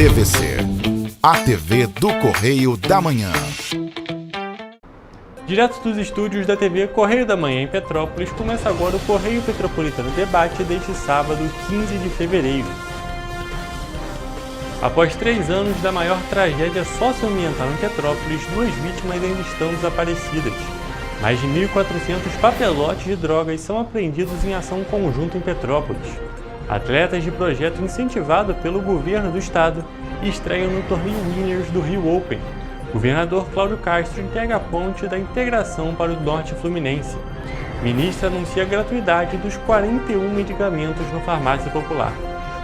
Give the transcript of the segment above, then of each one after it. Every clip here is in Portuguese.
TVC, a TV do Correio da Manhã. Direto dos estúdios da TV Correio da Manhã em Petrópolis, começa agora o Correio Petropolitano Debate deste sábado, 15 de fevereiro. Após 3 anos da maior tragédia socioambiental em Petrópolis, 2 vítimas ainda estão desaparecidas. Mais de 1.400 papelotes de drogas são apreendidos em ação conjunta em Petrópolis. Atletas de projeto incentivado pelo governo do estado estreiam no torneio Winners do Rio Open. Governador Cláudio Castro entrega a ponte da integração para o norte fluminense. Ministra anuncia a gratuidade dos 41 medicamentos na farmácia popular.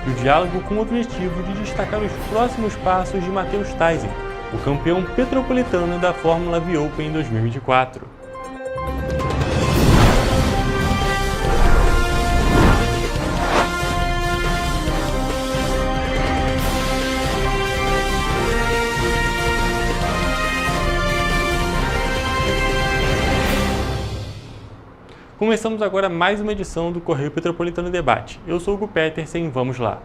E o diálogo com o objetivo de destacar os próximos passos de Matheus Taisen, o campeão petropolitano da Fórmula V Open 2024. Começamos agora mais uma edição do Correio Petropolitano Debate. Eu sou o Hugo Petersen, vamos lá.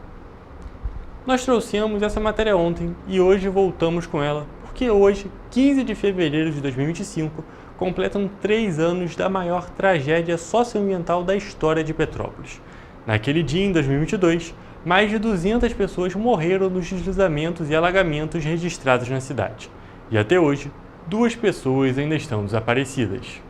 Nós trouxemos essa matéria ontem e hoje voltamos com ela, porque hoje, 15 de fevereiro de 2025, completam 3 anos da maior tragédia socioambiental da história de Petrópolis. Naquele dia, em 2022, mais de 200 pessoas morreram nos deslizamentos e alagamentos registrados na cidade. E até hoje, 2 pessoas ainda estão desaparecidas.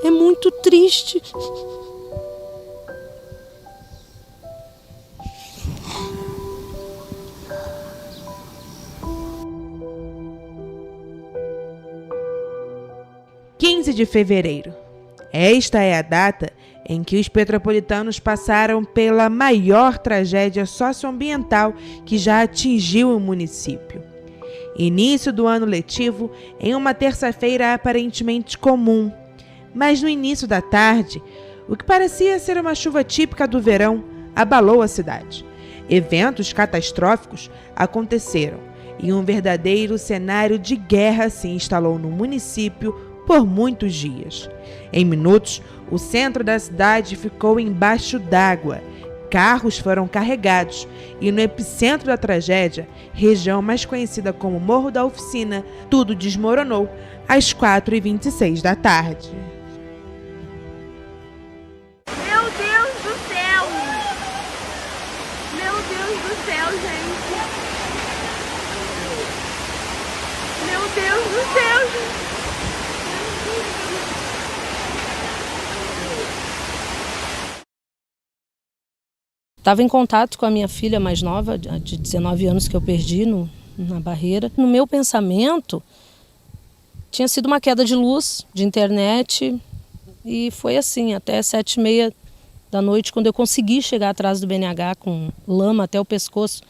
É muito triste. (15 de fevereiro). Esta é a data em que os petropolitanos passaram pela maior tragédia socioambiental que já atingiu o município. Início do ano letivo em uma terça-feira aparentemente comum. Mas no início da tarde, o que parecia ser uma chuva típica do verão abalou a cidade. Eventos catastróficos aconteceram e um verdadeiro cenário de guerra se instalou no município por muitos dias. Em minutos, o centro da cidade ficou embaixo d'água. Carros foram carregados e no epicentro da tragédia, região mais conhecida como Morro da Oficina, tudo desmoronou às 4h26 da tarde. Estava em contato com a minha filha mais nova, de 19 anos, que eu perdi na barreira. No meu pensamento, tinha sido uma queda de luz, de internet, e foi assim, até 7h30 da noite, quando eu consegui chegar atrás do BNH com lama até o pescoço,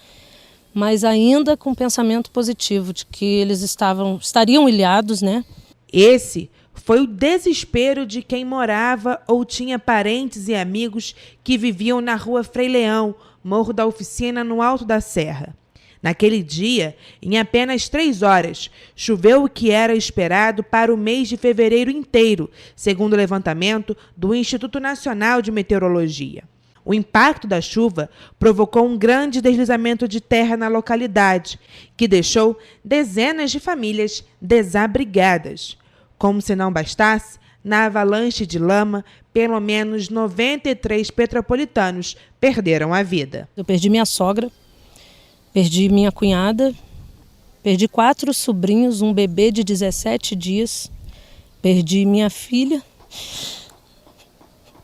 mas ainda com pensamento positivo, de que eles estariam ilhados, né? Esse foi o desespero de quem morava ou tinha parentes e amigos que viviam na rua Frei Leão, Morro da Oficina, no alto da serra. Naquele dia, em apenas 3 horas, choveu o que era esperado para o mês de fevereiro inteiro, segundo o levantamento do Instituto Nacional de Meteorologia. O impacto da chuva provocou um grande deslizamento de terra na localidade, que deixou dezenas de famílias desabrigadas. Como se não bastasse, na avalanche de lama, pelo menos 93 petropolitanos perderam a vida. Eu perdi minha sogra, perdi minha cunhada, perdi 4 sobrinhos, um bebê de 17 dias, perdi minha filha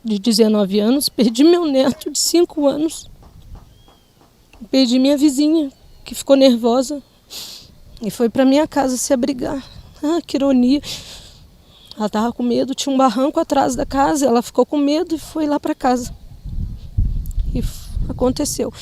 de 19 anos, perdi meu neto de 5 anos, perdi minha vizinha, que ficou nervosa e foi para minha casa se abrigar. Ah, que ironia! Ela estava com medo, tinha um barranco atrás da casa, ela ficou com medo e foi lá para casa. E aconteceu.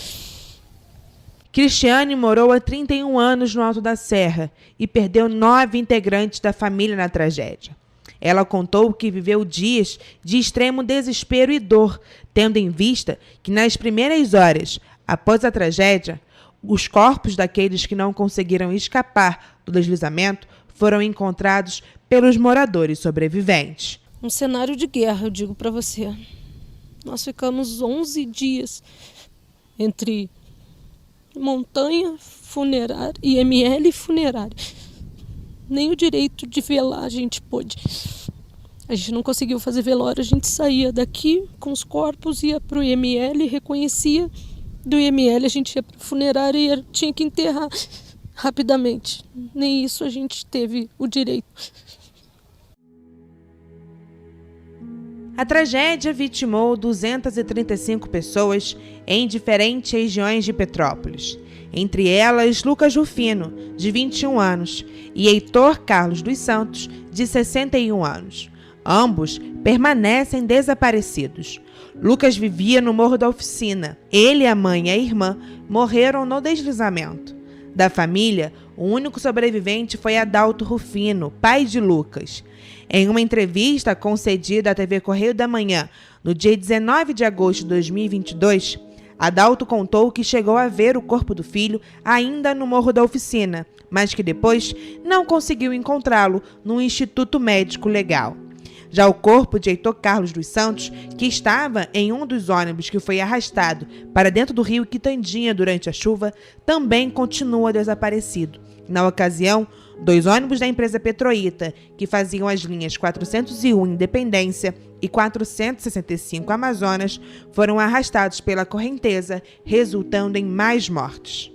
Cristiane morou há 31 anos no Alto da Serra e perdeu 9 integrantes da família na tragédia. Ela contou que viveu dias de extremo desespero e dor, tendo em vista que nas primeiras horas, após a tragédia, Os corpos daqueles que não conseguiram escapar do deslizamento foram encontrados pelos moradores sobreviventes. Um cenário de guerra, eu digo para você. Nós ficamos 11 dias entre montanha, funerária, IML e funerária. Nem o direito de velar a gente pôde. A gente não conseguiu fazer velório, a gente saía daqui com os corpos, ia para o IML, reconhecia. Do IML a gente ia para a funerária e tinha que enterrar rapidamente. Nem isso a gente teve o direito. A tragédia vitimou 235 pessoas em diferentes regiões de Petrópolis. Entre elas, Lucas Rufino, de 21 anos, e Heitor Carlos dos Santos, de 61 anos. Ambos permanecem desaparecidos. Lucas vivia no Morro da Oficina. Ele, a mãe e a irmã morreram no deslizamento. Da família, o único sobrevivente foi Adalto Rufino, pai de Lucas. Em uma entrevista concedida à TV Correio da Manhã, no dia 19 de agosto de 2022, Adalto contou que chegou a ver o corpo do filho ainda no Morro da Oficina, mas que depois não conseguiu encontrá-lo no Instituto Médico Legal. Já o corpo de Heitor Carlos dos Santos, que estava em um dos ônibus que foi arrastado para dentro do rio Quitandinha durante a chuva, também continua desaparecido. Na ocasião, 2 ônibus da empresa Petroita, que faziam as linhas 401 Independência e 465 Amazonas, foram arrastados pela correnteza, resultando em mais mortes.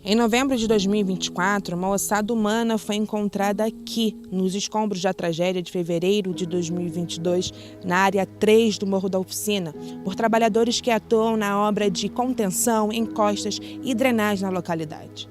Em novembro de 2024, uma ossada humana foi encontrada aqui, nos escombros da tragédia de fevereiro de 2022, na área 3 do Morro da Oficina, por trabalhadores que atuam na obra de contenção, encostas e drenagem na localidade.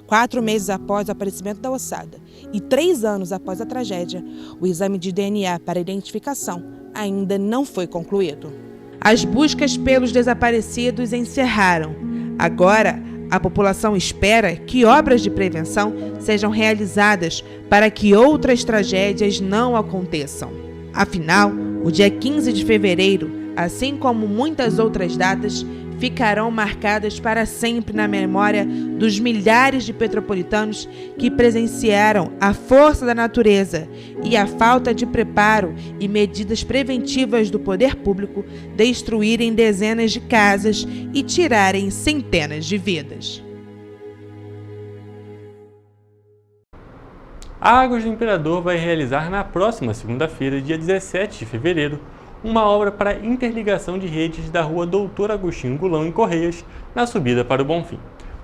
4 meses após o aparecimento da ossada e 3 anos após a tragédia, o exame de DNA para identificação ainda não foi concluído. As buscas pelos desaparecidos encerraram. Agora, a população espera que obras de prevenção sejam realizadas para que outras tragédias não aconteçam. Afinal, o dia 15 de fevereiro, assim como muitas outras datas, ficarão marcadas para sempre na memória dos milhares de petropolitanos que presenciaram a força da natureza e a falta de preparo e medidas preventivas do poder público destruírem dezenas de casas e tirarem centenas de vidas. A Águas do Imperador vai realizar na próxima segunda-feira, dia 17 de fevereiro, uma obra para interligação de redes da rua Doutor Agostinho Gulão em Correias, na subida para o Bonfim.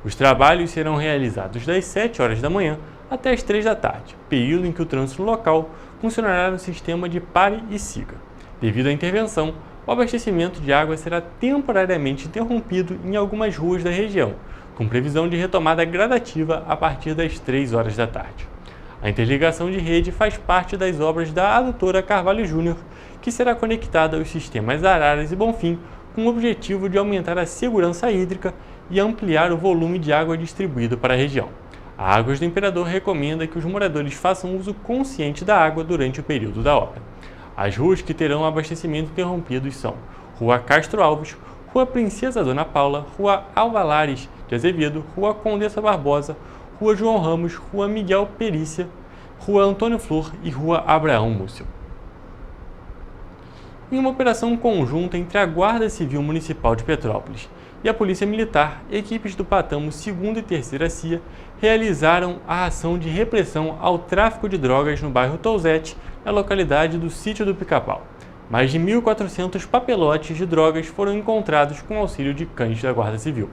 Os trabalhos serão realizados das 7 horas da manhã até as 3 da tarde, período em que o trânsito local funcionará no sistema de pare e siga. Devido à intervenção, o abastecimento de água será temporariamente interrompido em algumas ruas da região, com previsão de retomada gradativa a partir das 3 horas da tarde. A interligação de rede faz parte das obras da adutora Carvalho Júnior, que será conectada aos sistemas Araras e Bonfim, com o objetivo de aumentar a segurança hídrica e ampliar o volume de água distribuído para a região. A Águas do Imperador recomenda que os moradores façam uso consciente da água durante o período da obra. As ruas que terão abastecimento interrompido são Rua Castro Alves, Rua Princesa Dona Paula, Rua Alvalares de Azevedo, Rua Condessa Barbosa, Rua João Ramos, Rua Miguel Perícia, Rua Antônio Flor e Rua Abraão Múcio. Em uma operação conjunta entre a Guarda Civil Municipal de Petrópolis e a Polícia Militar, equipes do Patamo 2ª e 3ª CIA realizaram a ação de repressão ao tráfico de drogas no bairro Touzete, na localidade do Sítio do Pica-Pau. Mais de 1.400 papelotes de drogas foram encontrados com auxílio de cães da Guarda Civil.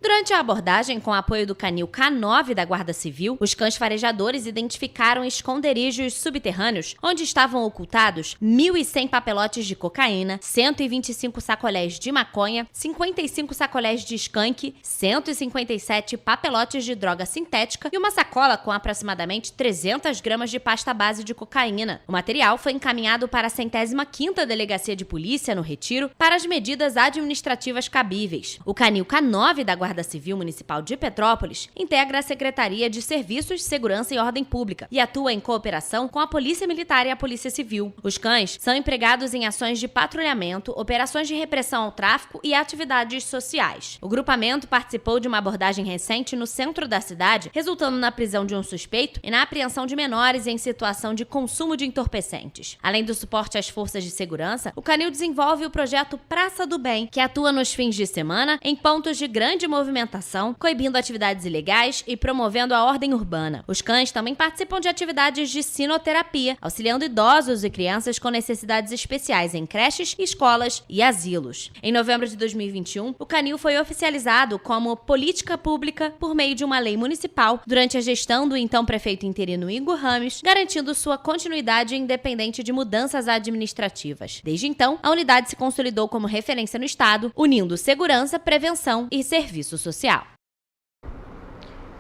Durante a abordagem, com apoio do canil K9 da Guarda Civil, os cães farejadores identificaram esconderijos subterrâneos onde estavam ocultados 1.100 papelotes de cocaína, 125 sacolés de maconha, 55 sacolés de skunk, 157 papelotes de droga sintética e uma sacola com aproximadamente 300 gramas de pasta base de cocaína. O material foi encaminhado para a 105ª Delegacia de Polícia, no Retiro, para as medidas administrativas cabíveis. O canil K9 da Guarda Guarda Civil Municipal de Petrópolis integra a Secretaria de Serviços, Segurança e Ordem Pública e atua em cooperação com a Polícia Militar e a Polícia Civil. Os cães são empregados em ações de patrulhamento, operações de repressão ao tráfico e atividades sociais. O grupamento participou de uma abordagem recente no centro da cidade, resultando na prisão de um suspeito e na apreensão de menores em situação de consumo de entorpecentes. Além do suporte às forças de segurança, o Canil desenvolve o projeto Praça do Bem, que atua nos fins de semana em pontos de grande movimentação, coibindo atividades ilegais e promovendo a ordem urbana. Os cães também participam de atividades de sinoterapia, auxiliando idosos e crianças com necessidades especiais em creches, escolas e asilos. Em novembro de 2021, o Canil foi oficializado como política pública por meio de uma lei municipal durante a gestão do então prefeito interino Igor Rames, garantindo sua continuidade independente de mudanças administrativas. Desde então, a unidade se consolidou como referência no estado, unindo segurança, prevenção e serviço social.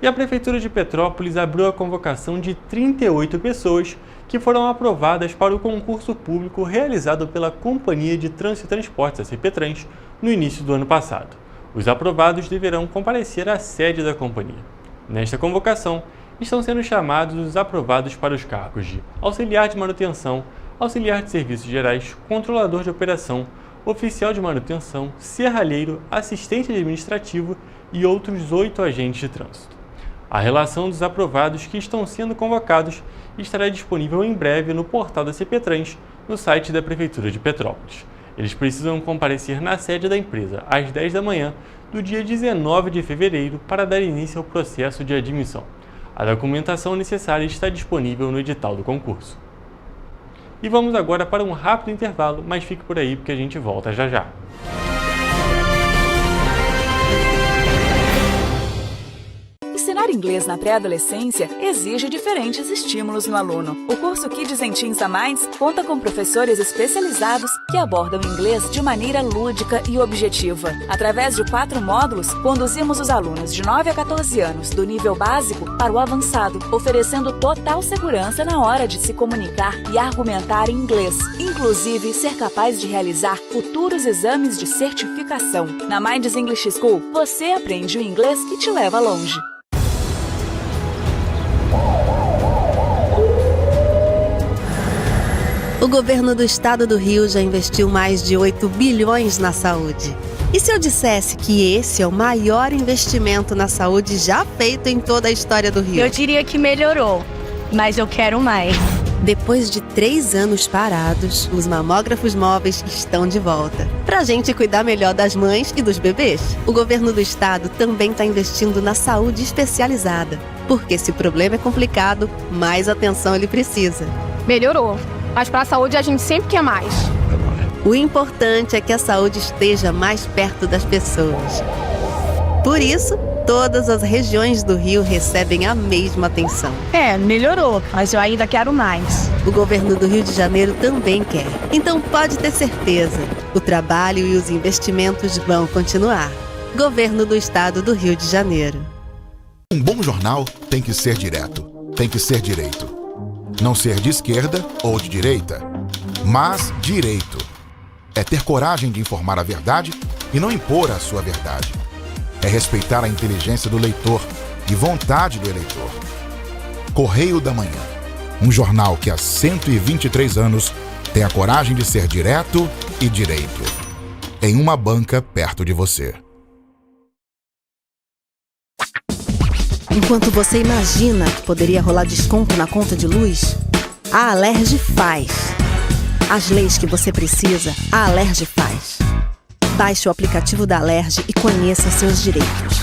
E a Prefeitura de Petrópolis abriu a convocação de 38 pessoas que foram aprovadas para o concurso público realizado pela Companhia de Trânsito e Transportes, a CPTrans, no início do ano passado. Os aprovados deverão comparecer à sede da companhia. Nesta convocação, estão sendo chamados os aprovados para os cargos de auxiliar de manutenção, auxiliar de serviços gerais, controlador de operação, oficial de manutenção, serralheiro, assistente administrativo e outros 8 agentes de trânsito. A relação dos aprovados que estão sendo convocados estará disponível em breve no portal da CPTrans, no site da Prefeitura de Petrópolis. Eles precisam comparecer na sede da empresa às 10 da manhã do dia 19 de fevereiro para dar início ao processo de admissão. A documentação necessária está disponível no edital do concurso. E vamos agora para um rápido intervalo, mas fique por aí porque a gente volta já já. Ensinar inglês na pré-adolescência exige diferentes estímulos no aluno. O curso Kids and Teens a Mais conta com professores especializados que abordam o inglês de maneira lúdica e objetiva. Através de 4 módulos, conduzimos os alunos de 9 a 14 anos do nível básico para o avançado, oferecendo total segurança na hora de se comunicar e argumentar em inglês, inclusive ser capaz de realizar futuros exames de certificação. Na Minds English School, você aprende o inglês que te leva longe. O governo do estado do Rio já investiu mais de 8 bilhões na saúde. E se eu dissesse que esse é o maior investimento na saúde já feito em toda a história do Rio? Eu diria que melhorou, mas eu quero mais. Depois de 3 anos parados, os mamógrafos móveis estão de volta. Pra gente cuidar melhor das mães e dos bebês. O governo do estado também está investindo na saúde especializada. Porque se o problema é complicado, mais atenção ele precisa. Melhorou, mas para a saúde a gente sempre quer mais. O importante é que a saúde esteja mais perto das pessoas. Por isso, todas as regiões do Rio recebem a mesma atenção. Melhorou, mas eu ainda quero mais. O governo do Rio de Janeiro também quer. Então pode ter certeza, o trabalho e os investimentos vão continuar. Governo do Estado do Rio de Janeiro. Um bom jornal tem que ser direto, tem que ser direito. Não ser de esquerda ou de direita, mas direito. É ter coragem de informar a verdade e não impor a sua verdade. É respeitar a inteligência do leitor e vontade do eleitor. Correio da Manhã, um jornal que há 123 anos tem a coragem de ser direto e direito. Em uma banca perto de você. Enquanto você imagina que poderia rolar desconto na conta de luz, a Alerj faz. As leis que você precisa, a Alerj faz. Baixe o aplicativo da Alerj e conheça seus direitos.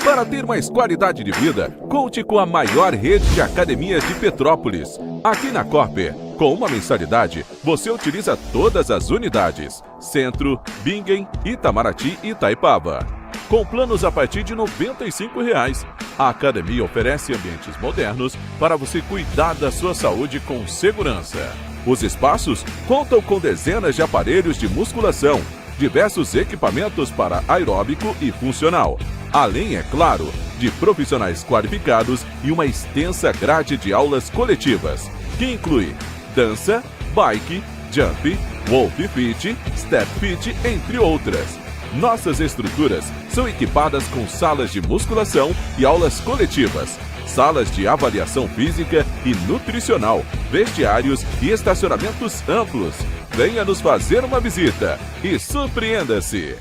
Para ter mais qualidade de vida, conte com a maior rede de academias de Petrópolis. Aqui na Corper, com uma mensalidade, você utiliza todas as unidades: Centro, Bingen, Itamaraty e Itaipava. Com planos a partir de R$ 95,00. A academia oferece ambientes modernos para você cuidar da sua saúde com segurança. Os espaços contam com dezenas de aparelhos de musculação, diversos equipamentos para aeróbico e funcional, além, é claro, de profissionais qualificados e uma extensa grade de aulas coletivas, que inclui dança, bike, Jump, Wolf Fit, Step Fit, entre outras. Nossas estruturas são equipadas com salas de musculação e aulas coletivas, salas de avaliação física e nutricional, vestiários e estacionamentos amplos. Venha nos fazer uma visita e surpreenda-se!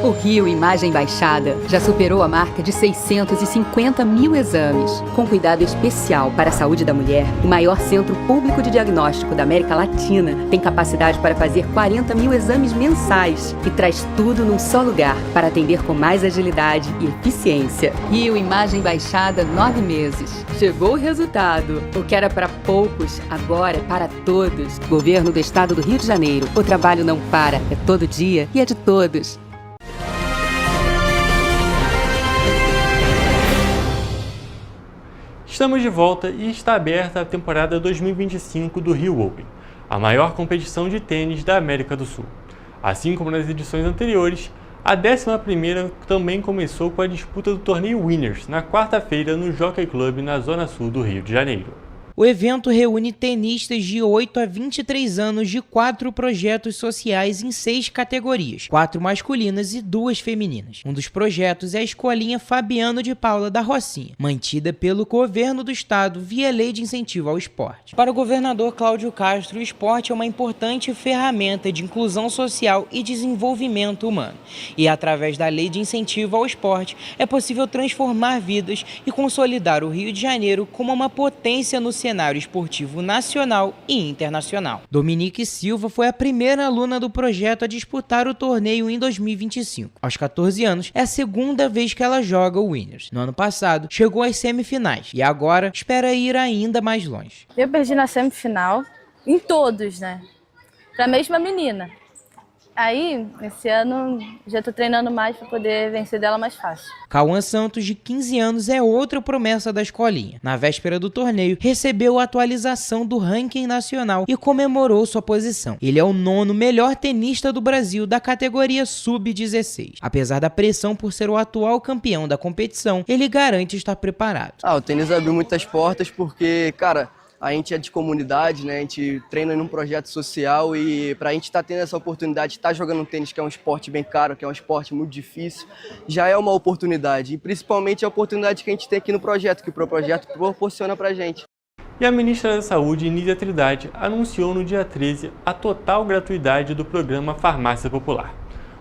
O Rio Imagem Baixada já superou a marca de 650 mil exames. Com cuidado especial para a saúde da mulher, o maior centro público de diagnóstico da América Latina tem capacidade para fazer 40 mil exames mensais e traz tudo num só lugar para atender com mais agilidade e eficiência. Rio Imagem Baixada, 9 meses. Chegou o resultado. O que era para poucos, agora é para todos. Governo do Estado do Rio de Janeiro. O trabalho não para, é todo dia e é de todos. Estamos de volta e está aberta a temporada 2025 do Rio Open, a maior competição de tênis da América do Sul. Assim como nas edições anteriores, a 11ª também começou com a disputa do torneio Winners, na quarta-feira no Jockey Club, na zona sul do Rio de Janeiro. O evento reúne tenistas de 8 a 23 anos de 4 projetos sociais em 6 categorias, 4 masculinas e 2 femininas. Um dos projetos é a Escolinha Fabiano de Paula da Rocinha, mantida pelo governo do estado via Lei de Incentivo ao Esporte. Para o governador Cláudio Castro, o esporte é uma importante ferramenta de inclusão social e desenvolvimento humano. E através da Lei de Incentivo ao Esporte é possível transformar vidas e consolidar o Rio de Janeiro como uma potência no cenário esportivo nacional e internacional. Dominique Silva foi a primeira aluna do projeto a disputar o torneio em 2025. Aos 14 anos, é a segunda vez que ela joga o Winners. No ano passado, chegou às semifinais e agora espera ir ainda mais longe. Eu perdi na semifinal, em todos, né? Pra mesma menina. Aí, esse ano, já tô treinando mais para poder vencer dela mais fácil. Cauã Santos, de 15 anos, é outra promessa da escolinha. Na véspera do torneio, recebeu a atualização do ranking nacional e comemorou sua posição. Ele é o 9º melhor tenista do Brasil da categoria sub-16. Apesar da pressão por ser o atual campeão da competição, ele garante estar preparado. O tênis abriu muitas portas porque, cara, a gente é de comunidade, né? A gente treina num projeto social e pra gente estar tendo essa oportunidade de estar jogando tênis, que é um esporte bem caro, que é um esporte muito difícil, já é uma oportunidade. E principalmente a oportunidade que a gente tem aqui no projeto, que o projeto proporciona pra gente. E a ministra da Saúde, Nízia Trindade, anunciou no dia 13 a total gratuidade do programa Farmácia Popular.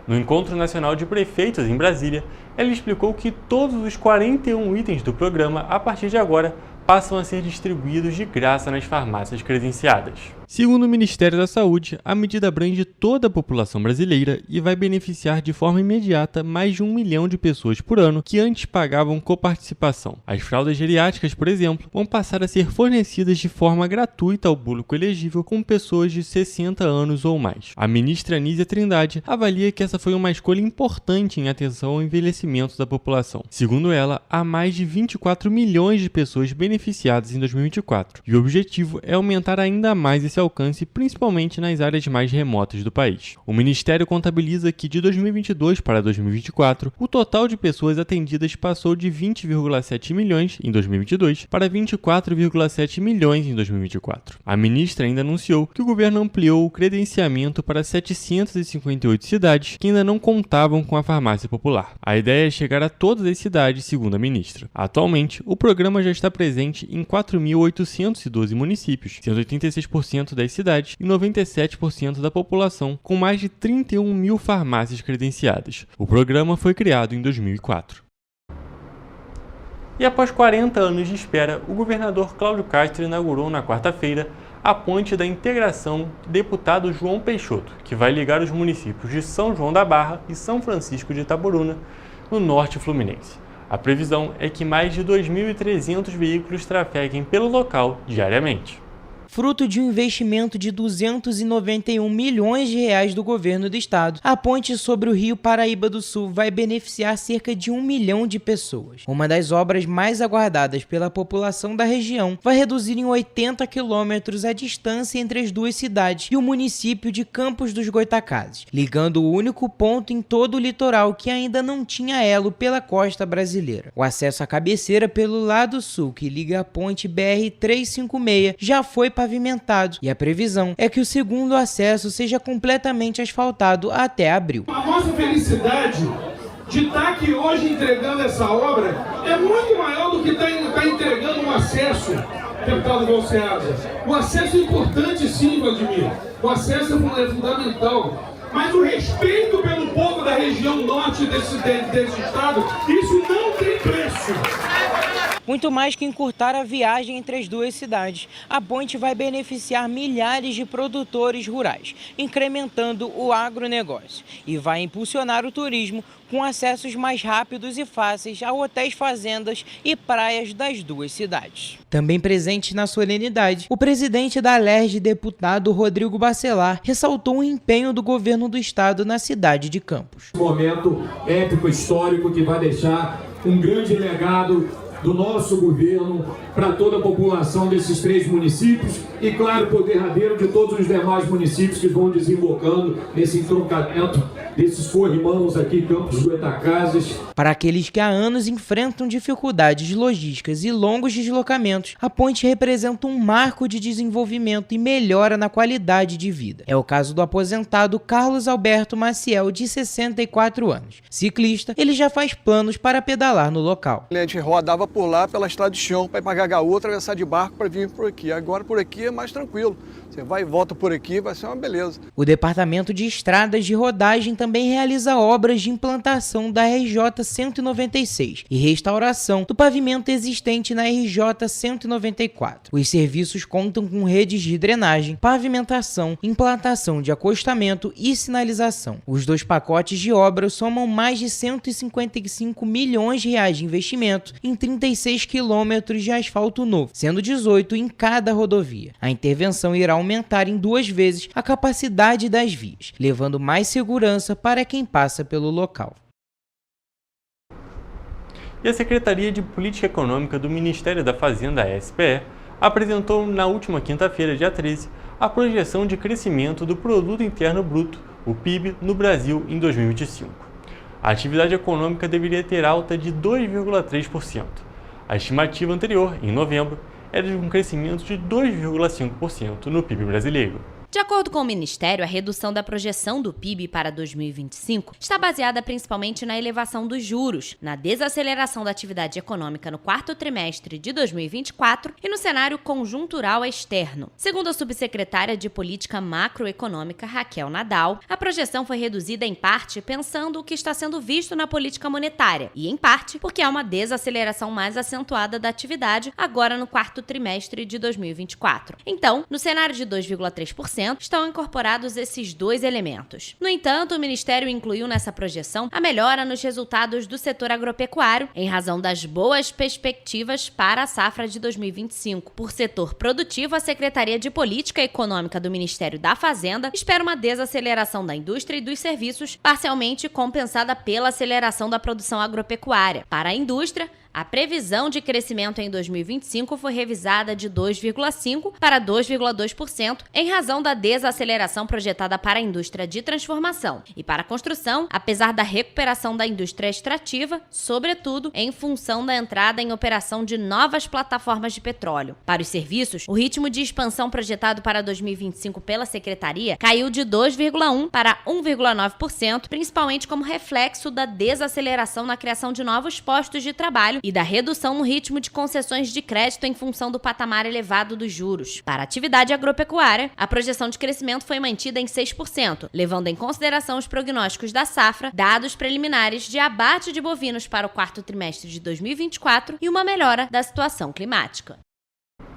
No Encontro Nacional de Prefeitos em Brasília, ela explicou que todos os 41 itens do programa, a partir de agora, passam a ser distribuídos de graça nas farmácias credenciadas. Segundo o Ministério da Saúde, a medida abrange toda a população brasileira e vai beneficiar de forma imediata mais de 1 milhão de pessoas por ano que antes pagavam coparticipação. As fraldas geriátricas, por exemplo, vão passar a ser fornecidas de forma gratuita ao público elegível com pessoas de 60 anos ou mais. A ministra Nízia Trindade avalia que essa foi uma escolha importante em atenção ao envelhecimento da população. Segundo ela, há mais de 24 milhões de pessoas beneficiadas em 2024 e o objetivo é aumentar ainda mais esse alcance, principalmente nas áreas mais remotas do país. O Ministério contabiliza que de 2022 para 2024, o total de pessoas atendidas passou de 20,7 milhões em 2022 para 24,7 milhões em 2024. A ministra ainda anunciou que o governo ampliou o credenciamento para 758 cidades que ainda não contavam com a farmácia popular. A ideia é chegar a todas as cidades, segundo a ministra. Atualmente, o programa já está presente em 4.812 municípios, sendo 86% das cidades e 97% da população, com mais de 31 mil farmácias credenciadas. O programa foi criado em 2004. E após 40 anos de espera, o governador Cláudio Castro inaugurou na quarta-feira a Ponte da Integração Deputado João Peixoto, que vai ligar os municípios de São João da Barra e São Francisco de Itaboruna, no norte fluminense. A previsão é que mais de 2.300 veículos trafeguem pelo local diariamente. Fruto de um investimento de 291 milhões de reais do governo do estado, a ponte sobre o Rio Paraíba do Sul vai beneficiar cerca de 1 milhão de pessoas. Uma das obras mais aguardadas pela população da região vai reduzir em 80 quilômetros a distância entre as duas cidades e o município de Campos dos Goitacazes, ligando o único ponto em todo o litoral que ainda não tinha elo pela costa brasileira. O acesso à cabeceira pelo lado sul, que liga a ponte BR-356, já foi pavimentado e a previsão é que o segundo acesso seja completamente asfaltado até abril. A nossa felicidade de estar aqui hoje entregando essa obra é muito maior do que estar entregando um acesso, deputado Valceasa. O acesso é importante sim, Vladimir, o acesso é fundamental. Mas o respeito pelo povo da região norte desse estado, isso não tem preço. Muito mais que encurtar a viagem entre as duas cidades, a ponte vai beneficiar milhares de produtores rurais, incrementando o agronegócio e vai impulsionar o turismo com acessos mais rápidos e fáceis a hotéis, fazendas e praias das duas cidades. Também presente na solenidade, o presidente da Alerj, deputado Rodrigo Bacelar, ressaltou o empenho do governo do estado na cidade de Campos. Um momento épico, histórico, que vai deixar um grande legado do nosso governo para toda a população desses 3 municípios e, claro, por derradeiro de todos os demais municípios que vão desembocando nesse entroncamento desses corrimãos aqui, Campos Goytacazes. Para aqueles que há anos enfrentam dificuldades logísticas e longos deslocamentos, a ponte representa um marco de desenvolvimento e melhora na qualidade de vida. É o caso do aposentado Carlos Alberto Maciel, de 64 anos. Ciclista, ele já faz planos para pedalar no local. A gente rodava por lá, pela estrada de chão, para ir para Gagaú, atravessar de barco para vir por aqui. Agora por aqui é mais tranquilo. Você vai e volta por aqui, vai ser uma beleza. O Departamento de Estradas de Rodagem também realiza obras de implantação da RJ 196 e restauração do pavimento existente na RJ 194. Os serviços contam com redes de drenagem, pavimentação, implantação de acostamento e sinalização. Os 2 pacotes de obras somam mais de 155 milhões de reais de investimento em 36 quilômetros de asfalto novo, sendo 18 em cada rodovia. A intervenção irá aumentar em 2 vezes a capacidade das vias, levando mais segurança para quem passa pelo local. E a Secretaria de Política Econômica do Ministério da Fazenda, a SPE, apresentou na última quinta-feira, dia 13, a projeção de crescimento do Produto Interno Bruto, o PIB, no Brasil em 2025. A atividade econômica deveria ter alta de 2,3%. A estimativa anterior, em novembro, era de um crescimento de 2,5% no PIB brasileiro. De acordo com o Ministério, a redução da projeção do PIB para 2025 está baseada principalmente na elevação dos juros, na desaceleração da atividade econômica no 4º trimestre de 2024 e no cenário conjuntural externo. Segundo a subsecretária de Política Macroeconômica, Raquel Nadal, a projeção foi reduzida em parte pensando o que está sendo visto na política monetária e, em parte, porque há uma desaceleração mais acentuada da atividade agora no 4º trimestre de 2024. Então, no cenário de 2,3%, estão incorporados esses 2 elementos. No entanto, o Ministério incluiu nessa projeção a melhora nos resultados do setor agropecuário, em razão das boas perspectivas para a safra de 2025. Por setor produtivo, a Secretaria de Política Econômica do Ministério da Fazenda espera uma desaceleração da indústria e dos serviços, parcialmente compensada pela aceleração da produção agropecuária. Para a indústria, a previsão de crescimento em 2025 foi revisada de 2,5% para 2,2% em razão da desaceleração projetada para a indústria de transformação. E para a construção, apesar da recuperação da indústria extrativa, sobretudo em função da entrada em operação de novas plataformas de petróleo. Para os serviços, o ritmo de expansão projetado para 2025 pela Secretaria caiu de 2,1% para 1,9%, principalmente como reflexo da desaceleração na criação de novos postos de trabalho e da redução no ritmo de concessões de crédito em função do patamar elevado dos juros. Para a atividade agropecuária, a projeção de crescimento foi mantida em 6%, levando em consideração os prognósticos da safra, dados preliminares de abate de bovinos para o 4º trimestre de 2024 e uma melhora da situação climática.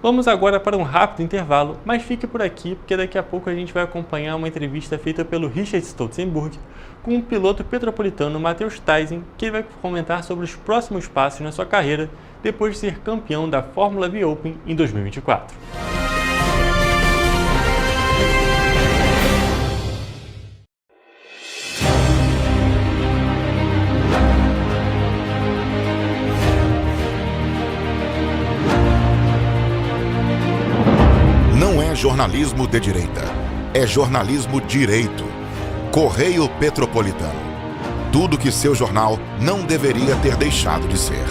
Vamos agora para um rápido intervalo, mas fique por aqui porque daqui a pouco a gente vai acompanhar uma entrevista feita pelo Richard Stolzenburg com o piloto petropolitano Matheus Taisen, que vai comentar sobre os próximos passos na sua carreira depois de ser campeão da Fórmula V Open em 2024. Não é jornalismo de direita, é jornalismo direito. Correio Petropolitano. Tudo que seu jornal não deveria ter deixado de ser.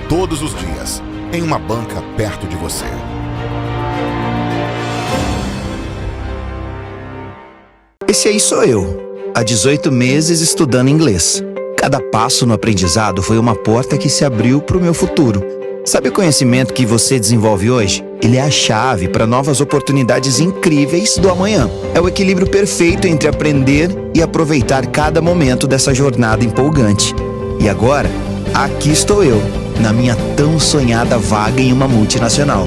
Todos os dias, em uma banca perto de você. Esse aí sou eu, há 18 meses estudando inglês. Cada passo no aprendizado foi uma porta que se abriu para o meu futuro. Sabe o conhecimento que você desenvolve hoje? Ele é a chave para novas oportunidades incríveis do amanhã. É o equilíbrio perfeito entre aprender e aproveitar cada momento dessa jornada empolgante. E agora, aqui estou eu, na minha tão sonhada vaga em uma multinacional.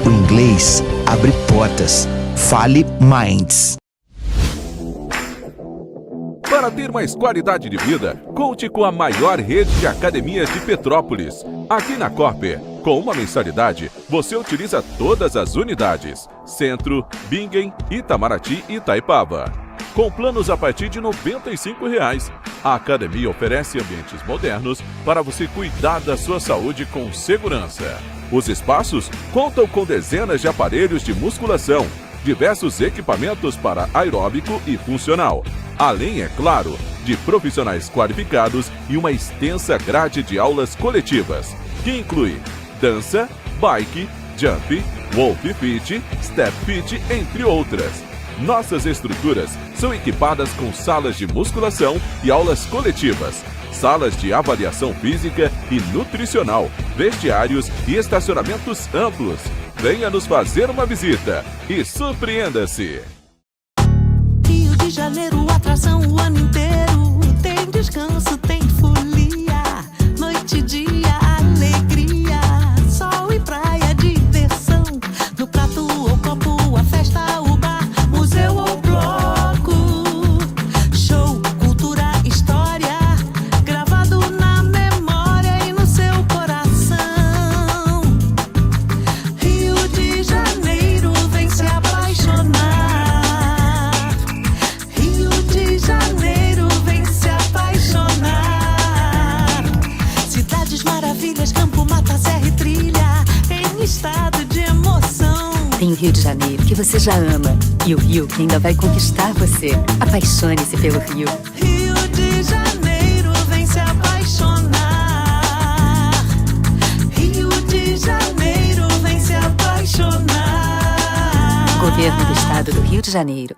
O inglês abre portas. Fale Minds. Para ter mais qualidade de vida, conte com a maior rede de academias de Petrópolis. Aqui na Corper, com uma mensalidade, você utiliza todas as unidades: Centro, Bingen, Itamaraty e Itaipava. Com planos a partir de R$ 95,00. A academia oferece ambientes modernos para você cuidar da sua saúde com segurança. Os espaços contam com dezenas de aparelhos de musculação, diversos equipamentos para aeróbico e funcional, além, é claro, de profissionais qualificados e uma extensa grade de aulas coletivas, que inclui dança, bike, jump, wolf fit, step fit, entre outras. Nossas estruturas são equipadas com salas de musculação e aulas coletivas, salas de avaliação física e nutricional, vestiários e estacionamentos amplos. Venha nos fazer uma visita e surpreenda-se! Rio de Janeiro, atração o ano inteiro. Tem descanso, tem folia, noite e dia, alegria, sol e praia, diversão. No prato ou copo, a festa, o bar, museu ou bloco. Show, cultura, história, gravado na memória e no seu coração. Rio de Janeiro, vem se apaixonar. Rio de Janeiro, vem se apaixonar. Cidades maravilhas, campo, mata, serra e trilha, em estado de emoção. Tem o Rio de Janeiro, que você já ama, e o Rio que ainda vai conquistar você. Apaixone-se pelo Rio. Rio de Janeiro, vem se apaixonar. Rio de Janeiro, vem se apaixonar. Governo do Estado do Rio de Janeiro.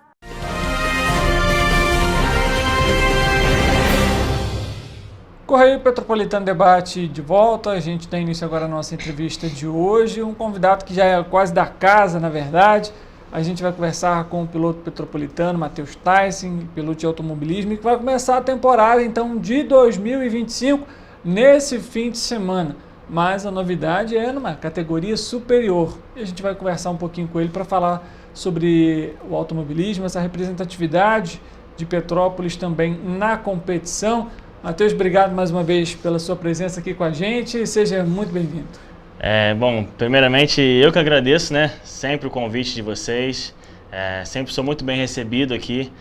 Correio Petropolitano Debate de volta. A gente dá início agora à nossa entrevista de hoje. Um convidado que já é quase da casa, na verdade. A gente vai conversar com o piloto petropolitano, Matheus Tyson, piloto de automobilismo, e que vai começar a temporada, então, de 2025, nesse fim de semana. Mas a novidade é numa categoria superior. E a gente vai conversar um pouquinho com ele para falar sobre o automobilismo, essa representatividade de Petrópolis também na competição. Matheus, obrigado mais uma vez pela sua presença aqui com a gente e seja muito bem-vindo. Bom, primeiramente eu que agradeço, né, sempre o convite de vocês, sempre sou muito bem recebido aqui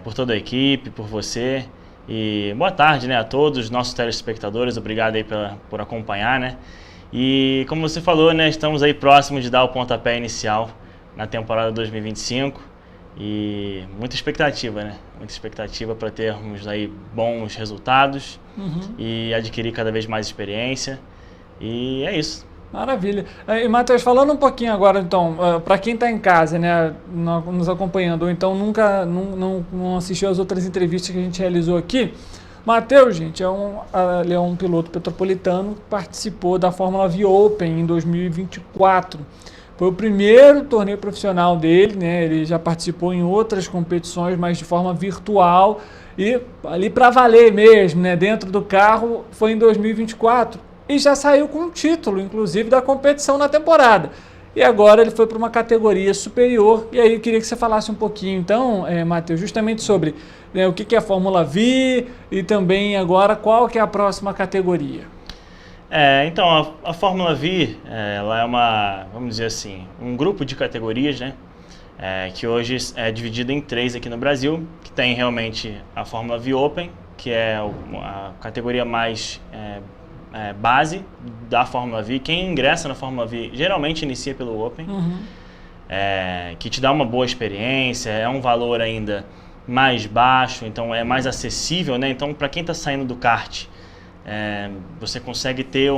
por toda a equipe, por você, e boa tarde, né, a todos os nossos telespectadores, obrigado aí por acompanhar, né, e como você falou, né, estamos aí próximos de dar o pontapé inicial na temporada 2025, e muita expectativa, né? Muita expectativa para termos aí bons resultados e adquirir cada vez mais experiência. E é isso. Maravilha. E Matheus, falando um pouquinho agora, então, para quem está em casa, né, nos acompanhando, ou então nunca não assistiu às outras entrevistas que a gente realizou aqui, Matheus, gente, ele é um piloto petropolitano que participou da Fórmula V Open em 2024. Foi o primeiro torneio profissional dele, né? Ele já participou em outras competições, mas de forma virtual e ali para valer mesmo, né? Dentro do carro, foi em 2024 e já saiu com um título, inclusive, da competição na temporada. E agora ele foi para uma categoria superior. E aí eu queria que você falasse um pouquinho, então, Matheus, justamente sobre, né, o que é a Fórmula V e também agora qual que é a próxima categoria. Então, a Fórmula V, ela é vamos dizer assim, um grupo de categorias, né, que hoje é dividido em 3 aqui no Brasil, que tem realmente a Fórmula V Open, que é a categoria mais base da Fórmula V. Quem ingressa na Fórmula V geralmente inicia pelo Open, que te dá uma boa experiência, é um valor ainda mais baixo, então é mais acessível, né? Então, para quem está saindo do kart, você consegue ter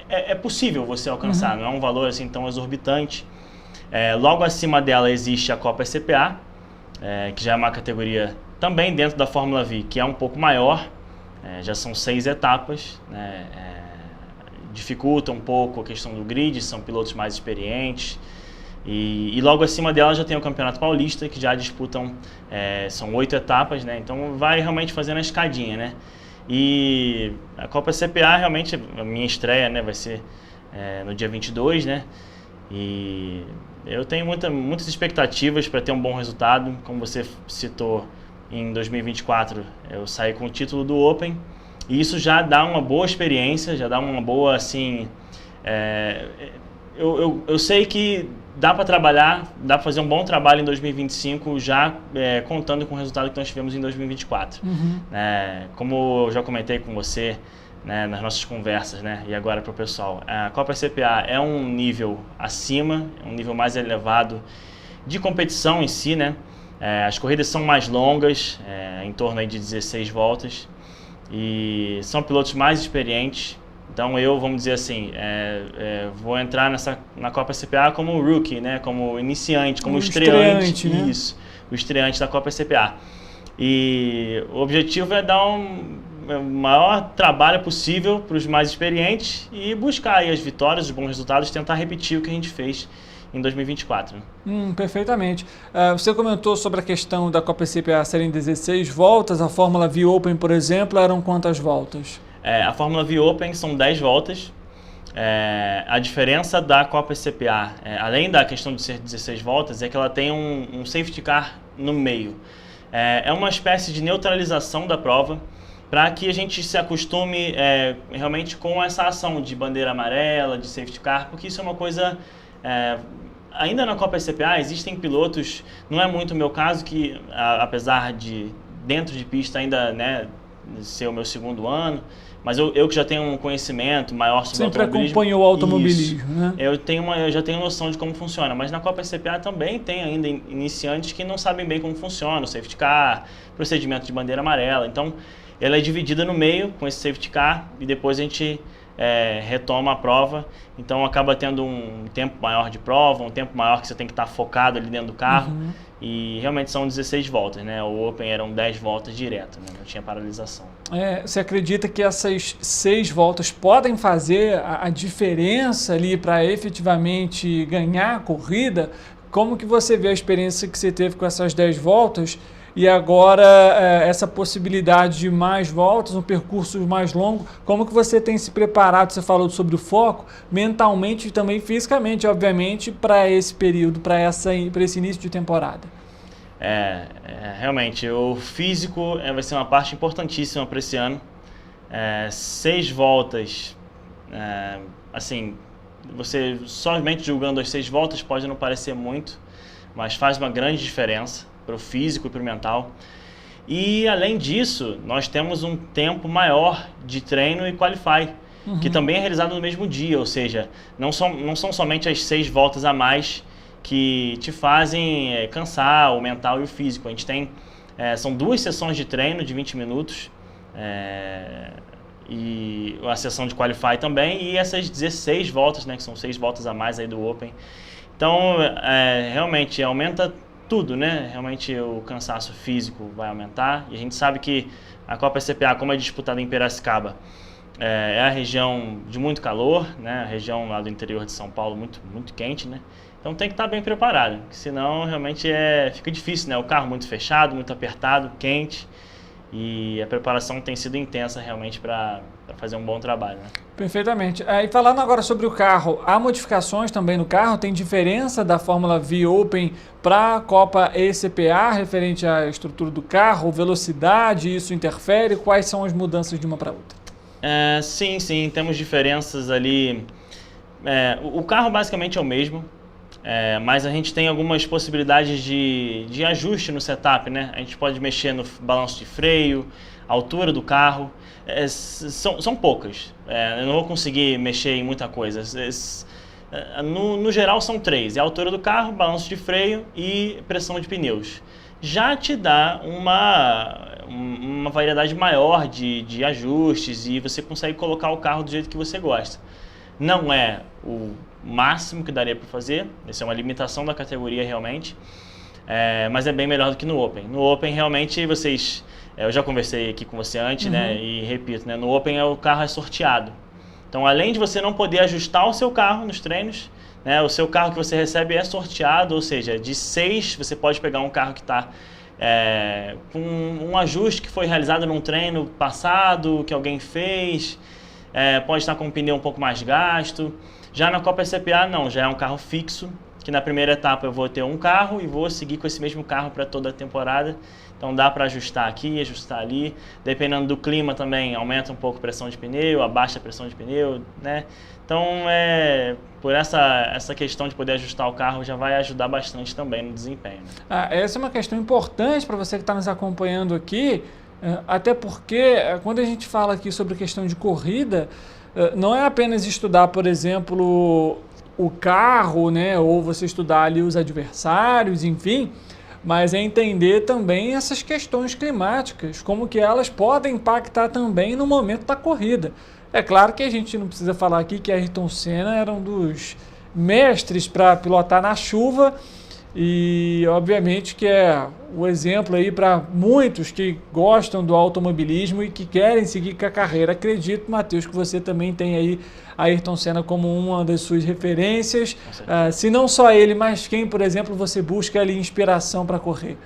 é possível você alcançar, não é um valor assim tão exorbitante. Logo acima dela existe a Copa SPA, que já é uma categoria também dentro da Fórmula V, que é um pouco maior, já são 6 etapas, né, dificulta um pouco a questão do grid, são pilotos mais experientes. E logo acima dela já tem o Campeonato Paulista, que já disputam, são 8 etapas, né? Então vai realmente fazendo a escadinha, né? E a Copa CPA, realmente, a minha estreia, né, vai ser no dia 22, né? E eu tenho muitas expectativas para ter um bom resultado. Como você citou, em 2024 eu saí com o título do Open, e isso já dá uma boa experiência, já dá uma boa, assim... Eu sei que dá para trabalhar, dá para fazer um bom trabalho em 2025, já contando com o resultado que nós tivemos em 2024. Uhum. Como eu já comentei com você, né, nas nossas conversas, né, e agora para o pessoal, a Copa CPA é um nível acima, um nível mais elevado de competição em si, né? As corridas são mais longas, em torno aí de 16 voltas, e são pilotos mais experientes. Então eu, vamos dizer assim, vou entrar na Copa CPA como rookie, né? Como iniciante, como estreante, né? Isso, o estreante da Copa CPA. E o objetivo é dar o maior trabalho possível para os mais experientes e buscar aí as vitórias, os bons resultados, tentar repetir o que a gente fez em 2024. Perfeitamente. Você comentou sobre a questão da Copa CPA serem 16 voltas, a Fórmula V Open, por exemplo, eram quantas voltas? A Fórmula V Open são 10 voltas. A diferença da Copa CPA, além da questão de ser 16 voltas, é que ela tem um safety car no meio. É uma espécie de neutralização da prova para que a gente se acostume realmente com essa ação de bandeira amarela, de safety car, porque isso é uma coisa... ainda na Copa CPA existem pilotos, não é muito o meu caso, que apesar de dentro de pista ainda, né, ser o meu segundo ano, mas eu que já tenho um conhecimento maior sobre sempre automobilismo. Acompanhou o automobilismo, isso, né? Eu já tenho noção de como funciona, mas na Copa CPA também tem ainda iniciantes que não sabem bem como funciona o safety car, procedimento de bandeira amarela. Então ela é dividida no meio com esse safety car e depois a gente retoma a prova. Então acaba tendo um tempo maior de prova, um tempo maior que você tem que estar focado ali dentro do carro. Uhum. E realmente são 16 voltas, né? O Open eram 10 voltas direto, né? Não tinha paralisação. Você acredita que essas 6 voltas podem fazer a diferença ali para efetivamente ganhar a corrida? Como que você vê a experiência que você teve com essas 10 voltas e agora essa possibilidade de mais voltas, um percurso mais longo? Como que você tem se preparado, você falou sobre o foco, mentalmente e também fisicamente, obviamente, para esse período, para esse início de temporada? Realmente, o físico vai ser uma parte importantíssima para esse ano. 6 voltas, assim, você somente julgando as 6 voltas pode não parecer muito, mas faz uma grande diferença para o físico e para o mental. E além disso, nós temos um tempo maior de treino e qualify, que também é realizado no mesmo dia, ou seja, não são somente as 6 voltas a mais que te fazem cansar o mental e o físico. A gente tem, são 2 sessões de treino de 20 minutos, e a sessão de qualify também, e essas 16 voltas, né, que são 6 voltas a mais aí do Open. Então, realmente aumenta tudo, né? Realmente o cansaço físico vai aumentar, e a gente sabe que a Copa CPA, como é disputada em Piracicaba, é a região de muito calor, né? A região lá do interior de São Paulo muito, muito quente, né? Então tem que estar bem preparado, senão realmente fica difícil, né? O carro muito fechado, muito apertado, quente, e a preparação tem sido intensa realmente para fazer um bom trabalho, né? Perfeitamente. E falando agora sobre o carro, há modificações também no carro? Tem diferença da Fórmula V Open para a Copa ECPA referente à estrutura do carro, velocidade, isso interfere? Quais são as mudanças de uma para outra? Sim, temos diferenças ali. O carro basicamente é o mesmo, mas a gente tem algumas possibilidades de ajuste no setup, né? A gente pode mexer no balanço de freio, altura do carro. São poucas, eu não vou conseguir mexer em muita coisa. No geral são 3, é a altura do carro, balanço de freio e pressão de pneus. Já te dá uma variedade maior de ajustes e você consegue colocar o carro do jeito que você gosta. Não é o máximo que daria para fazer, essa é uma limitação da categoria realmente, mas é bem melhor do que no Open. No Open, realmente, eu já conversei aqui com você antes, né, e repito, né, no Open o carro é sorteado. Então, além de você não poder ajustar o seu carro nos treinos, né, o seu carro que você recebe é sorteado, ou seja, de 6 você pode pegar um carro que está com um ajuste que foi realizado num treino passado, que alguém fez, pode estar com um pneu um pouco mais gasto. Já na Copa SCPA não, já é um carro fixo, que na primeira etapa eu vou ter um carro e vou seguir com esse mesmo carro para toda a temporada. Então dá para ajustar aqui, ajustar ali, dependendo do clima também aumenta um pouco a pressão de pneu, abaixa a pressão de pneu, né? Então por essa questão de poder ajustar o carro já vai ajudar bastante também no desempenho. Essa é uma questão importante para você que está nos acompanhando aqui, até porque quando a gente fala aqui sobre questão de corrida, não é apenas estudar, por exemplo, o carro, né, ou você estudar ali os adversários, enfim, mas é entender também essas questões climáticas, como que elas podem impactar também no momento da corrida. É claro que a gente não precisa falar aqui que Ayrton Senna era um dos mestres para pilotar na chuva e obviamente que é o exemplo aí para muitos que gostam do automobilismo e que querem seguir com a carreira. Acredito, Matheus, que você também tem aí Ayrton Senna como uma das suas referências, se não só ele, mas quem, por exemplo, você busca ali inspiração para correr?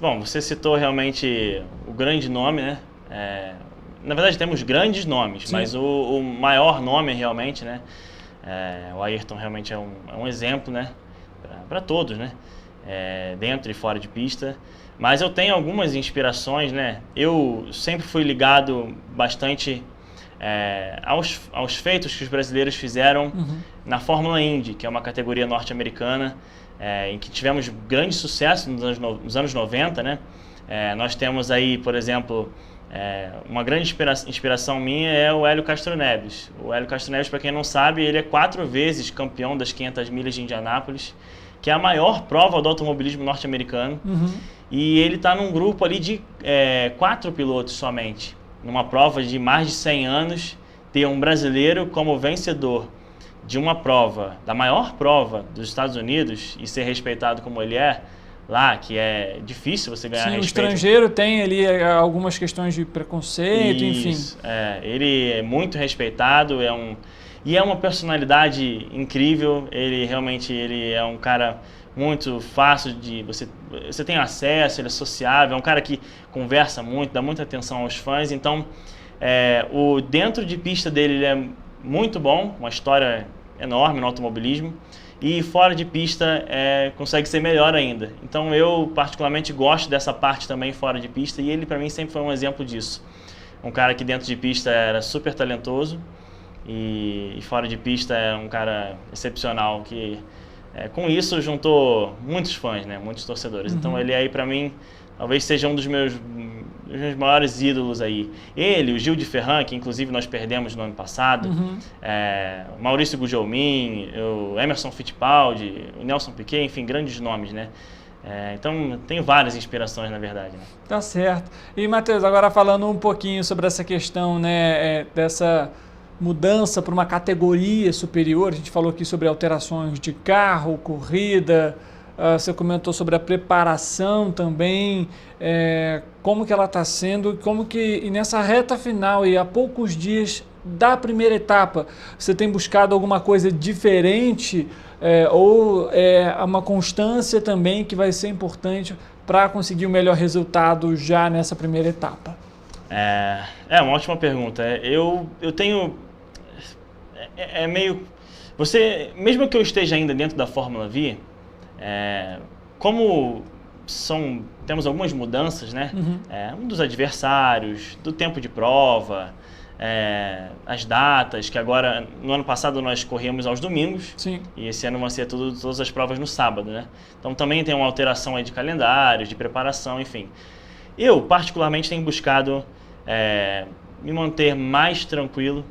Bom, você citou realmente o grande nome, né? Na verdade temos grandes nomes, sim, mas o maior nome realmente, né? O Ayrton realmente é um exemplo, né? Para todos, né? Dentro e fora de pista. Mas eu tenho algumas inspirações, né? Eu sempre fui ligado bastante aos feitos que os brasileiros fizeram na Fórmula Indy, que é uma categoria norte-americana, em que tivemos grande sucesso nos anos 90, né? Nós temos aí, por exemplo, uma grande inspiração minha é o Hélio Castro Neves. O Hélio Castro Neves, para quem não sabe, ele é 4 vezes campeão das 500 milhas de Indianápolis, que é a maior prova do automobilismo norte-americano. E ele está num grupo ali de 4 pilotos somente. Numa prova de mais de 100 anos, ter um brasileiro como vencedor de uma prova, da maior prova dos Estados Unidos, e ser respeitado como ele é lá, que é difícil você ganhar respeito. O estrangeiro tem ali algumas questões de preconceito, enfim. Ele é muito respeitado, e é uma personalidade incrível. Ele realmente é um cara muito fácil de... Você tem acesso, ele é sociável, é um cara que conversa muito, dá muita atenção aos fãs. Então, o dentro de pista dele ele é muito bom, uma história enorme no automobilismo. E fora de pista consegue ser melhor ainda. Então eu particularmente gosto dessa parte também fora de pista, e ele para mim sempre foi um exemplo disso. Um cara que dentro de pista era super talentoso e fora de pista é um cara excepcional, que com isso juntou muitos fãs, né, muitos torcedores. Então ele aí para mim talvez seja um dos meus maiores ídolos aí. Ele, o Gil de Ferran, que inclusive nós perdemos no ano passado, o Maurício Gugelmin, o Emerson Fittipaldi, o Nelson Piquet, enfim, grandes nomes, né? Então, tem várias inspirações, na verdade. Né? Tá certo. E, Matheus, agora falando um pouquinho sobre essa questão, né, dessa mudança para uma categoria superior, a gente falou aqui sobre alterações de carro, corrida, você comentou sobre a preparação também, como que ela está sendo, como que nessa reta final e há poucos dias da primeira etapa, você tem buscado alguma coisa diferente ou uma constância também que vai ser importante para conseguir o melhor resultado já nessa primeira etapa? Uma ótima pergunta. Eu tenho... meio... mesmo que eu esteja ainda dentro da Fórmula V, como temos algumas mudanças, né? Dos adversários, do tempo de prova, as datas, que agora, no ano passado nós corríamos aos domingos. Sim. E esse ano vão ser todas as provas no sábado, né? Então também tem uma alteração aí de calendários, de preparação, enfim. Eu, particularmente, tenho buscado me manter mais tranquilo,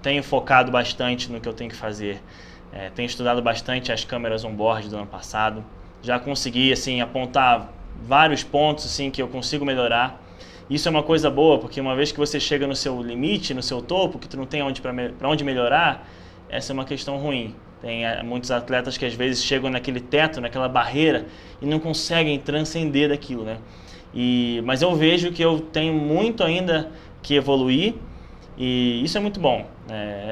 tenho focado bastante no que eu tenho que fazer. Tenho estudado bastante as câmeras on-board do ano passado. Já consegui assim, apontar vários pontos assim, que eu consigo melhorar. Isso é uma coisa boa, porque uma vez que você chega no seu limite, no seu topo, que tu não tem para onde melhorar, essa é uma questão ruim. Tem muitos atletas que às vezes chegam naquele teto, naquela barreira e não conseguem transcender daquilo, né? Mas eu vejo que eu tenho muito ainda que evoluir e isso é muito bom.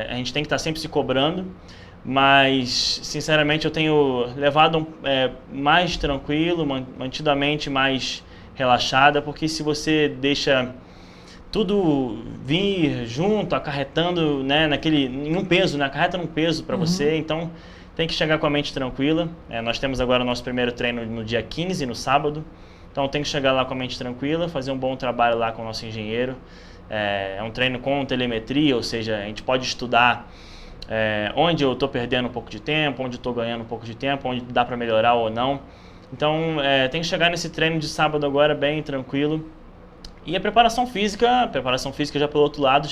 A gente tem que estar sempre se cobrando, mas sinceramente eu tenho levado mais tranquilo, mantido a mente mais relaxada, porque se você deixa tudo vir junto, acarretando, né, em um peso, né, acarreta num peso para você, então tem que chegar com a mente tranquila. Nós temos agora o nosso primeiro treino no dia 15, no sábado, então tem que chegar lá com a mente tranquila, fazer um bom trabalho lá com o nosso engenheiro. É um treino com telemetria, ou seja, a gente pode estudar onde eu estou perdendo um pouco de tempo, onde eu estou ganhando um pouco de tempo, onde dá para melhorar ou não. Então tem que chegar nesse treino de sábado agora bem tranquilo. E a preparação física já pelo outro lado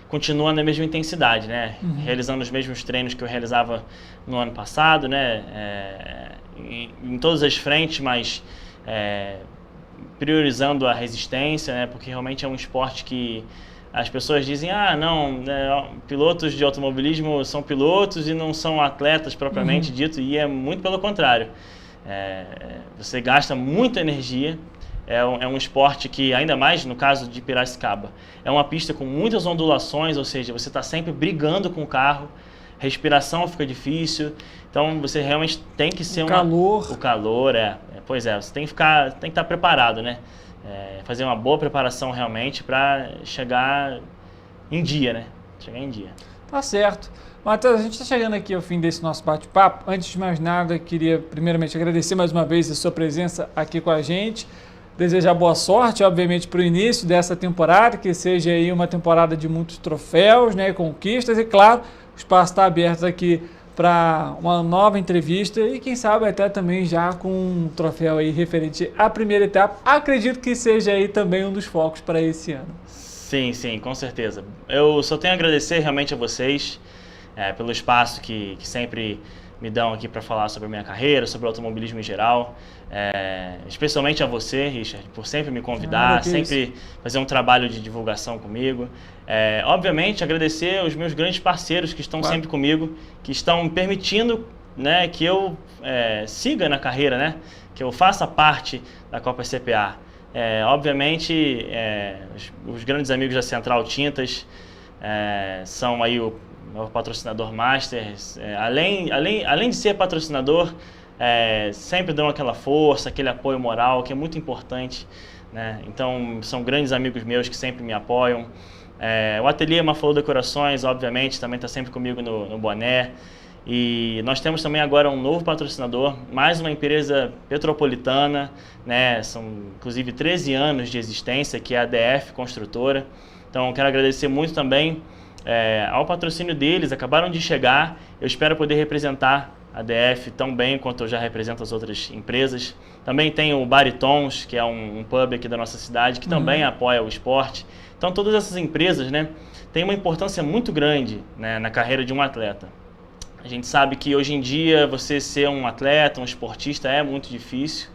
continua na mesma intensidade, né? Realizando os mesmos treinos que eu realizava no ano passado, né? Em todas as frentes, mas priorizando a resistência, né? Porque realmente é um esporte que as pessoas dizem, pilotos de automobilismo são pilotos e não são atletas propriamente dito, e é muito pelo contrário. Você gasta muita energia. É um esporte que, ainda mais no caso de Piracicaba, é uma pista com muitas ondulações, ou seja, você está sempre brigando com o carro, respiração fica difícil, então você realmente tem que ser o calor, pois é, você tem que estar preparado, né? Fazer uma boa preparação realmente para chegar em dia, né? Chegar em dia. Tá certo. Matheus, a gente está chegando aqui ao fim desse nosso bate-papo. Antes de mais nada, queria primeiramente agradecer mais uma vez a sua presença aqui com a gente. Desejar boa sorte, obviamente, para o início dessa temporada, que seja aí uma temporada de muitos troféus, né, conquistas, e claro, o espaço está aberto aqui para uma nova entrevista e quem sabe até também já com um troféu aí referente à primeira etapa. Acredito que seja aí também um dos focos para esse ano. Sim, com certeza. Eu só tenho a agradecer realmente a vocês pelo espaço que sempre me dão aqui para falar sobre a minha carreira, sobre o automobilismo em geral. Especialmente a você, Richard, por sempre me convidar, sempre fazer um trabalho de divulgação comigo. Obviamente, agradecer aos meus grandes parceiros que estão sempre comigo, que estão me permitindo, né, que eu siga na carreira, né, que eu faça parte da Copa CPA. Obviamente, os grandes amigos da Central Tintas são aí o meu patrocinador master. Além de ser patrocinador, sempre dão aquela força, aquele apoio moral, que é muito importante, né? Então, são grandes amigos meus que sempre me apoiam. O Ateliê Mafalou Decorações, obviamente, também está sempre comigo no boné. E nós temos também agora um novo patrocinador, mais uma empresa petropolitana, né? São inclusive 13 anos de existência, que é a DF Construtora. Então, quero agradecer muito também ao patrocínio deles, acabaram de chegar. Eu espero poder representar a DF tão bem quanto eu já represento as outras empresas. Também tem o Baritons, que é um pub aqui da nossa cidade, que também apoia o esporte. Então todas essas empresas, né, têm uma importância muito grande, né, na carreira de um atleta. A gente sabe que hoje em dia você ser um atleta, um esportista é muito difícil.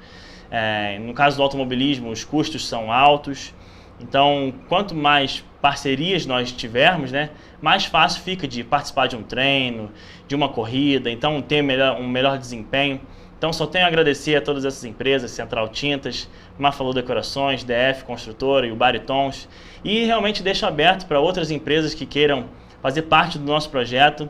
No caso do automobilismo, os custos são altos. Então, quanto mais parcerias nós tivermos, né, mais fácil fica de participar de um treino, de uma corrida, então ter um melhor desempenho. Então, só tenho a agradecer a todas essas empresas, Central Tintas, Mafalou Decorações, DF Construtora e o Baritons. E realmente deixo aberto para outras empresas que queiram fazer parte do nosso projeto.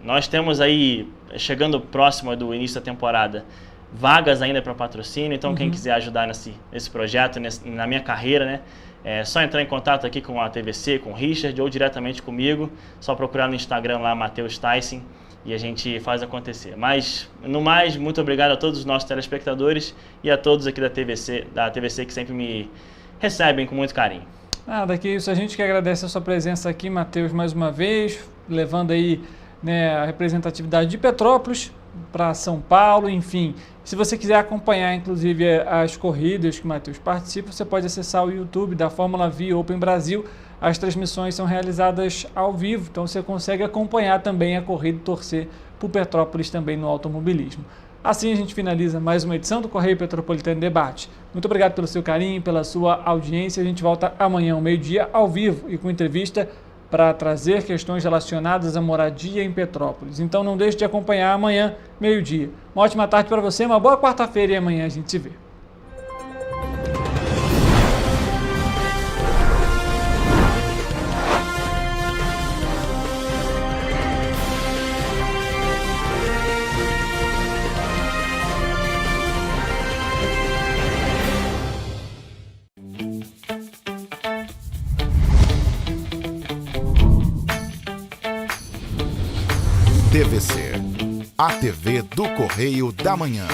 Nós temos aí, chegando próximo do início da temporada, vagas ainda para patrocínio, então quem quiser ajudar nesse projeto, na minha carreira, né, é só entrar em contato aqui com a TVC, com o Richard ou diretamente comigo, só procurar no Instagram lá, Matheus Tyson, e a gente faz acontecer. Mas, no mais, muito obrigado a todos os nossos telespectadores e a todos aqui da TVC que sempre me recebem com muito carinho. Nada que isso, a gente que agradece a sua presença aqui, Matheus, mais uma vez, levando aí, né, a representatividade de Petrópolis para São Paulo, enfim. Se você quiser acompanhar, inclusive, as corridas que o Matheus participa, você pode acessar o YouTube da Fórmula V Open Brasil. As transmissões são realizadas ao vivo, então você consegue acompanhar também a corrida e torcer por Petrópolis também no automobilismo. Assim a gente finaliza mais uma edição do Correio Petropolitano Debate. Muito obrigado pelo seu carinho, pela sua audiência. A gente volta amanhã ao meio-dia, ao vivo e com entrevista para trazer questões relacionadas à moradia em Petrópolis. Então não deixe de acompanhar amanhã, meio-dia. Uma ótima tarde para você, uma boa quarta-feira e amanhã a gente se vê. TVC, a TV do Correio da Manhã.